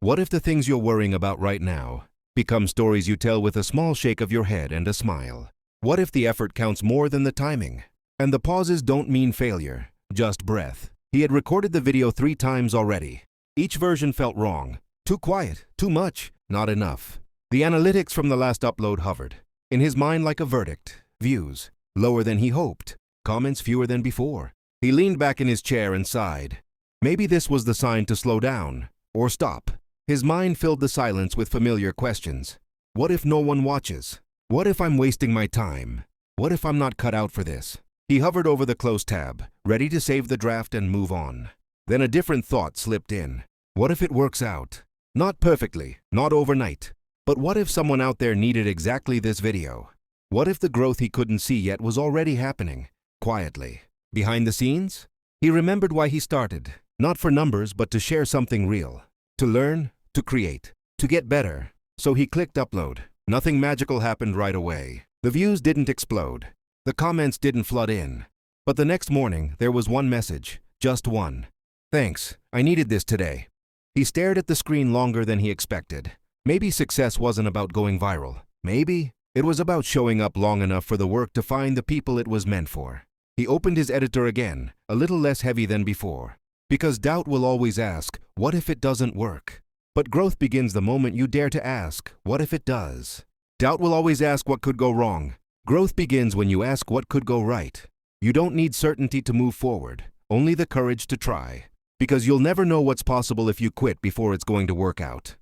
What if the things you're worrying about right now become stories you tell with a small shake of your head and a smile? What if the effort counts more than the timing? And the pauses don't mean failure, just breath. He had recorded the video 3 times already. Each version felt wrong. Too quiet, too much, not enough. The analytics from the last upload hovered. In his mind like a verdict. Views lower than he hoped. Comments fewer than before. He leaned back in his chair and sighed. Maybe this was the sign to slow down or stop. His mind filled the silence with familiar questions. What if no one watches? What if I'm wasting my time? What if I'm not cut out for this? He hovered over the close tab, ready to save the draft and move on. Then a different thought slipped in. What if it works out? Not perfectly, not overnight. But what if someone out there needed exactly this video? What if the growth he couldn't see yet was already happening, quietly? Behind the scenes? He remembered why he started. Not for numbers, but to share something real. To learn, to create, to get better. So he clicked upload. Nothing magical happened right away. The views didn't explode. The comments didn't flood in. But the next morning, there was one message. Just one. Thanks, I needed this today. He stared at the screen longer than he expected. Maybe success wasn't about going viral. Maybe it was about showing up long enough for the work to find the people it was meant for. He opened his editor again, a little less heavy than before. Because doubt will always ask, what if it doesn't work? But growth begins the moment you dare to ask, what if it does? Doubt will always ask what could go wrong. Growth begins when you ask what could go right. You don't need certainty to move forward, only the courage to try. Because you'll never know what's possible if you quit before it's going to work out.